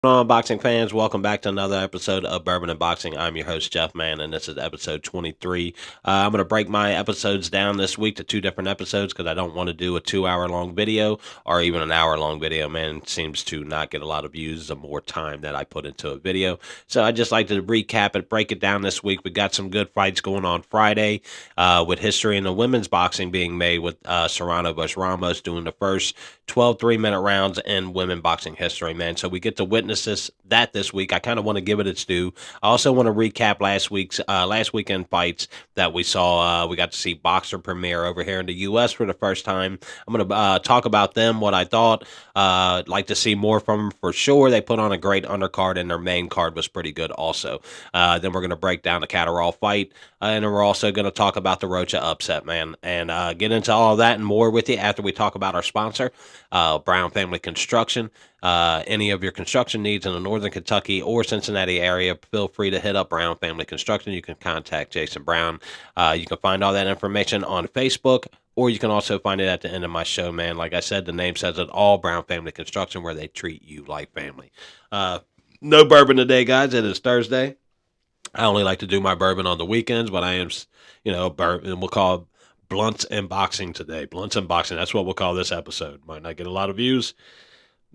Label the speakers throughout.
Speaker 1: On boxing fans, welcome back to another episode of Bourbon and Boxing. I'm your host Jeff Mann, and this is episode 23. I'm going to break my episodes down this week to two different episodes because I don't want to do a 2 hour long video or even an hour long video. Man, it seems to not get a lot of views the more time that I put into a video. So I just like to recap it, break it down this week. We got some good fights going on Friday with history in the women's boxing being made with Serrano versus Ramos doing the first 12 3-minute rounds in women boxing history, man. So we get to witness this week. I kind of want to give it its due. I also want to recap last weekend fights that we saw. We got to see Boxer premiere over here in the U.S. for the first time. I'm going to talk about them, what I thought. Like to see more from them for sure. They put on a great undercard, and their main card was pretty good also. Then we're going to break down the Catterall fight, and then we're also going to talk about the Rocha upset, man, and get into all that and more with you after we talk about our sponsor, Brown Family Construction. Any of your construction needs in the Northern Kentucky or Cincinnati area, feel free to hit up Brown Family Construction. You can contact Jason Brown. You can find all that information on Facebook, or you can also find it at the end of my show, man. Like I said, the name says it all, Brown Family Construction, where they treat you like family. No bourbon today, guys. It is Thursday. I only like to do my bourbon on the weekends, but I am, bourbon. We'll call blunts and boxing today. Blunts and boxing. That's what we'll call this episode. Might not get a lot of views,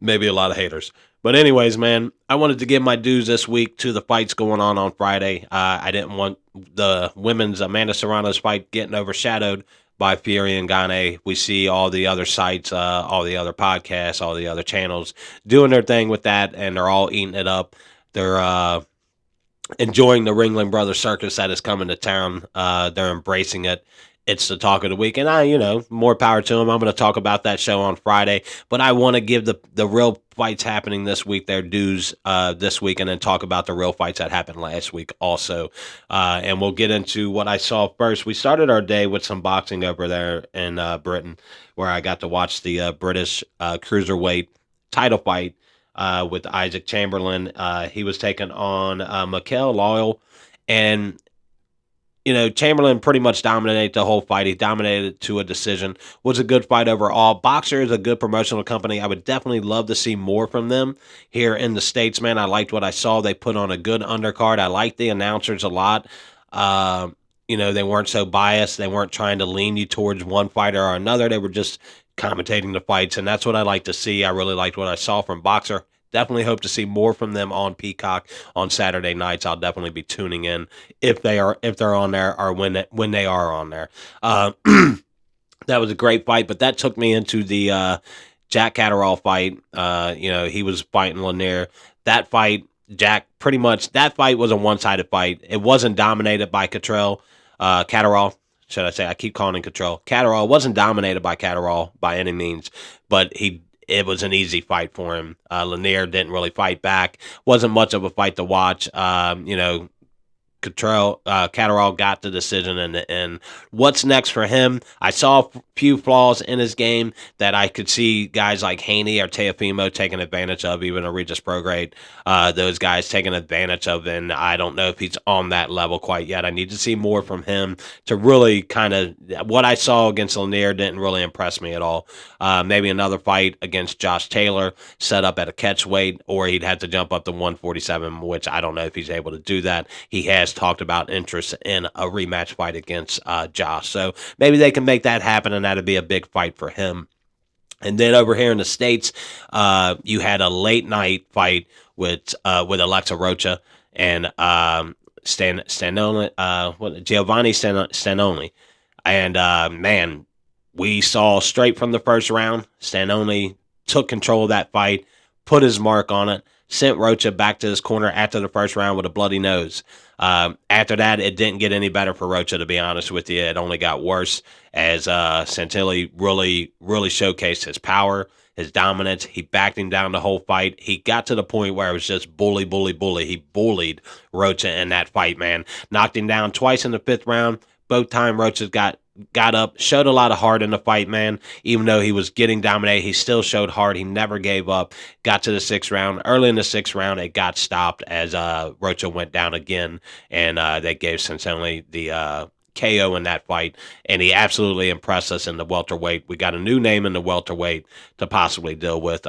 Speaker 1: maybe a lot of haters. But anyways, man, I wanted to give my dues this week to the fights going on Friday. I didn't want the women's Amanda Serrano's fight getting overshadowed by Fury and Gane. We see all the other sites, all the other podcasts, all the other channels doing their thing with that, and they're all eating it up. They're enjoying the Ringling Brothers circus that is coming to town. They're embracing it. It's the talk of the week, and more power to them. I'm going to talk about that show on Friday, but I want to give the real fights happening this week their dues this week, and then talk about the real fights that happened last week also. And we'll get into what I saw first. We started our day with some boxing over there in Britain, where I got to watch the British cruiserweight title fight with Isaac Chamberlain. He was taking on Mikael Loyal, and Chamberlain pretty much dominated the whole fight. He dominated to a decision. Was a good fight overall. Boxer is a good promotional company. I would definitely love to see more from them here in the States, man. I liked what I saw. They put on a good undercard. I liked the announcers a lot. They weren't so biased. They weren't trying to lean you towards one fighter or another. They were just commentating the fights, and that's what I like to see. I really liked what I saw from Boxer. Definitely hope to see more from them on Peacock on Saturday nights. I'll definitely be tuning in if they're on there, or when they are on there. That was a great fight, but that took me into the Jack Catterall fight. He was fighting Lanier. That fight, that fight was a one-sided fight. It wasn't dominated by Catterall. Should I say? I keep calling him Catterall. Catterall wasn't dominated by Catterall by any means, but it was an easy fight for him. Lanier didn't really fight back. Wasn't much of a fight to watch. Catterall got the decision in the end. What's next for him? I saw a few flaws in his game that I could see guys like Haney or Teofimo taking advantage of, even a Regis Prograde. Those guys taking advantage of, and I don't know if he's on that level quite yet. I need to see more from him to really kind of, what I saw against Lanier didn't really impress me at all. Maybe another fight against Josh Taylor set up at a catch weight, or he'd have to jump up to 147, which I don't know if he's able to do that. He has talked about interest in a rematch fight against Josh. So maybe they can make that happen, and that'd be a big fight for him. And then over here in the States, you had a late night fight with Alexa Rocha and Giovanni Stanoni. And man, we saw straight from the first round, Stanoni took control of that fight, put his mark on it, sent Rocha back to his corner after the first round with a bloody nose. After that, it didn't get any better for Rocha, to be honest with you. It only got worse as Santilli really, really showcased his power, his dominance. He backed him down the whole fight. He got to the point where it was just bully, bully, bully. He bullied Rocha in that fight, man. Knocked him down twice in the fifth round. Both times Rocha got up, showed a lot of heart in the fight, man. Even though he was getting dominated, he still showed heart. He never gave up. Got to the sixth round. Early in the sixth round, it got stopped as Rocha went down again, and they gave Cincinnati the KO in that fight, and he absolutely impressed us in the welterweight. We got a new name in the welterweight to possibly deal with.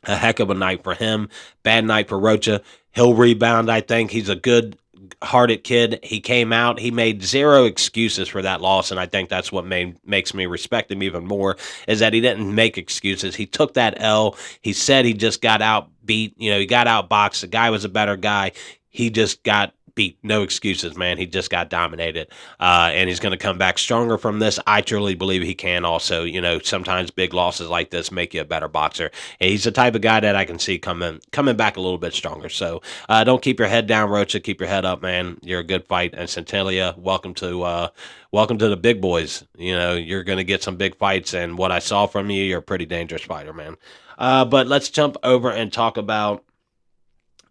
Speaker 1: A heck of a night for him. Bad night for Rocha. He'll rebound, I think. He's a good hearted kid. He came out. He made zero excuses for that loss, and I think that's what makes me respect him even more. Is that he didn't make excuses. He took that L. He said he just got out beat. He got outboxed. The guy was a better guy. He just got beat. No excuses, man. He just got dominated, and he's going to come back stronger from this. I truly believe he can. Also, sometimes big losses like this make you a better boxer. And he's the type of guy that I can see coming back a little bit stronger. So don't keep your head down, Rocha. Keep your head up, man. You're a good fight. And Centelia, welcome to the big boys. You're going to get some big fights. And what I saw from you, you're a pretty dangerous fighter, man. But let's jump over and talk about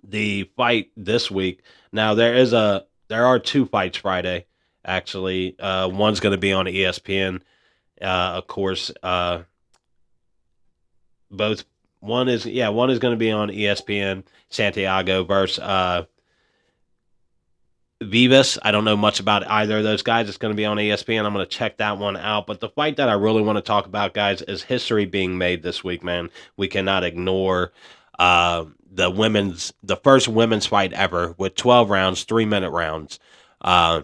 Speaker 1: the fight this week. Now there are two fights Friday. Actually, one's going to be on ESPN. Of course, both one is going to be on ESPN. Santiago versus Vivas. I don't know much about either of those guys. It's going to be on ESPN. I'm going to check that one out. But the fight that I really want to talk about, guys, is history being made this week, man. We cannot ignore the first women's fight ever with 12 rounds, 3-minute rounds. Uh,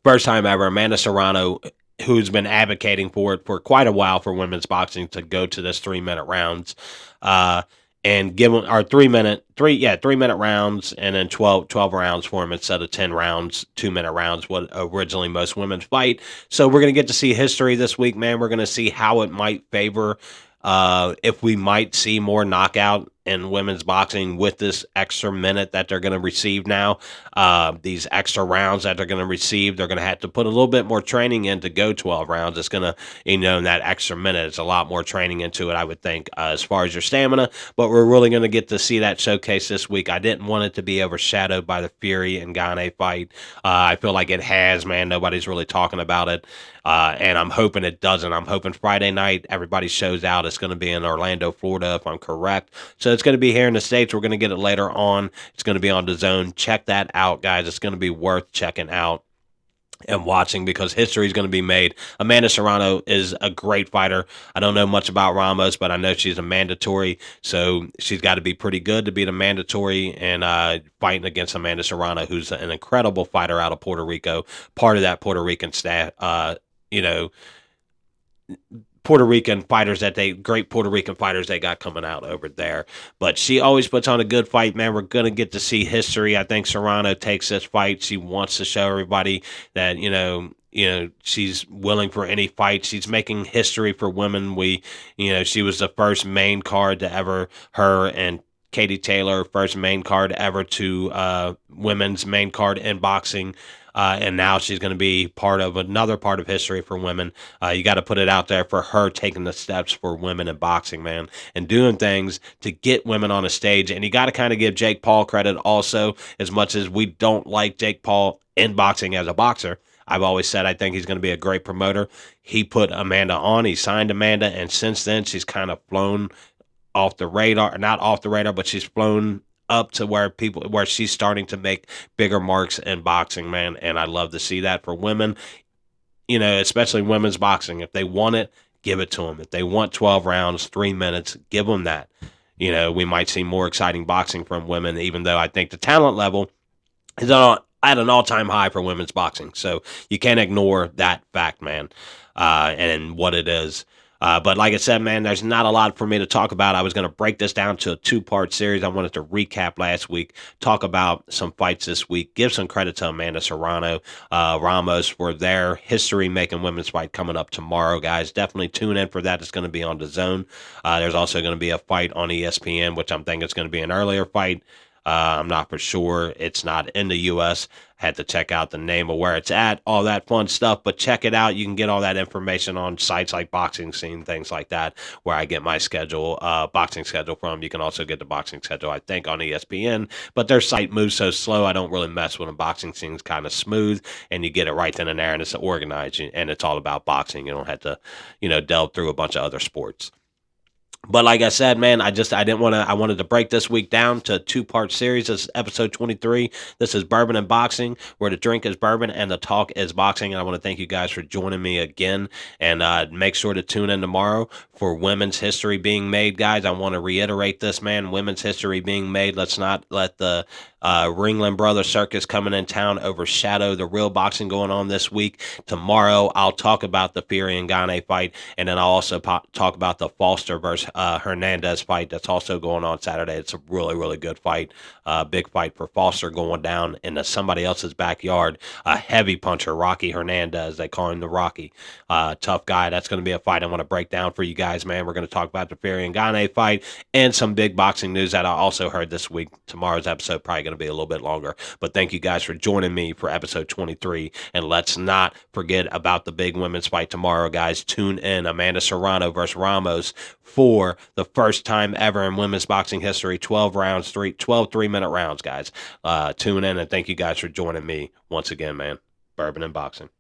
Speaker 1: First time ever, Amanda Serrano, who's been advocating for it for quite a while for women's boxing to go to this 3-minute rounds. And give them our 3-minute rounds, and then 12 rounds for them instead of 10 rounds, 2-minute rounds, what originally most women fight. So we're going to get to see history this week, man. We're going to see how it might favor, if we might see more knockout in women's boxing with this extra minute that they're going to receive now. These extra rounds that they're going to receive, they're going to have to put a little bit more training in to go 12 rounds. It's going to, in that extra minute, it's a lot more training into it, I would think, as far as your stamina. But we're really going to get to see that showcase this week. I didn't want it to be overshadowed by the Fury and Gane fight. I feel like it has, man. Nobody's really talking about it. And I'm hoping it doesn't. I'm hoping Friday night everybody shows out. It's going to be in Orlando, Florida, if I'm correct. So it's going to be here in the States. We're going to get it later on. It's going to be on DAZN. Check that out, guys. It's going to be worth checking out and watching because history is going to be made. Amanda Serrano is a great fighter. I don't know much about Ramos, but I know she's a mandatory, so she's got to be pretty good to be the mandatory and fighting against Amanda Serrano, who's an incredible fighter out of Puerto Rico, part of that Puerto Rican staff, you know, great Puerto Rican fighters they got coming out over there. But she always puts on a good fight, man. We're going to get to see history. I think Serrano takes this fight. She wants to show everybody that, she's willing for any fight. She's making history for women. She was the first main card to ever, her and Katie Taylor, first main card ever to women's main card in boxing. And now she's going to be part of another part of history for women. You got to put it out there for her taking the steps for women in boxing, man, and doing things to get women on a stage. And you got to kind of give Jake Paul credit also, as much as we don't like Jake Paul in boxing as a boxer. I've always said I think he's going to be a great promoter. He put Amanda on. He signed Amanda, and since then she's kind of flown off the radar, not off the radar, but she's flown up to where she's starting to make bigger marks in boxing, man. And I love to see that for women, especially women's boxing. If they want it, give it to them. If they want 12 rounds, 3 minutes, give them that. We might see more exciting boxing from women, even though I think the talent level is at an all-time high for women's boxing. So you can't ignore that fact, man, and what it is. But like I said, man, there's not a lot for me to talk about. I was going to break this down to a 2-part series. I wanted to recap last week, talk about some fights this week, give some credit to Amanda Serrano, Ramos for their history-making women's fight coming up tomorrow, guys. Definitely tune in for that. It's going to be on DAZN. There's also going to be a fight on ESPN, which I'm thinking it's going to be an earlier fight. I'm not for sure. It's not in the U.S. Had to check out the name of where it's at, all that fun stuff. But check it out. You can get all that information on sites like Boxing Scene, things like that, where I get my boxing schedule from. You can also get the boxing schedule, I think, on ESPN. But their site moves so slow, I don't really mess with them. Boxing Scene's kind of smooth, and you get it right then and there, and it's organized, and it's all about boxing. You don't have to, delve through a bunch of other sports. But like I said, man, I didn't want to. I wanted to break this week down to a two-part series. This is episode 23. This is Bourbon and Boxing, where the drink is bourbon and the talk is boxing. And I want to thank you guys for joining me again. And make sure to tune in tomorrow for Women's History being made, guys. I want to reiterate this, man. Women's history being made. Let's not let the Ringling Brothers Circus coming in town overshadow the real boxing going on this week. Tomorrow, I'll talk about the Fury and Gane fight, and then I'll also talk about the Foster versus Hernandez fight that's also going on Saturday. It's a really, really good fight. Big fight for Foster going down into somebody else's backyard. A heavy puncher, Rocky Hernandez. They call him the Rocky. Tough guy. That's going to be a fight I want to break down for you guys, man. We're going to talk about the Fury and Gane fight and some big boxing news that I also heard this week. Tomorrow's episode probably going to be a little bit longer. But thank you guys for joining me for episode 23. And let's not forget about the big women's fight tomorrow, guys. Tune in. Amanda Serrano versus Ramos for the first time ever in women's boxing history. 12 rounds, 12 3-minute rounds, guys. Tune in, and thank you guys for joining me once again, man. Bourbon and Boxing.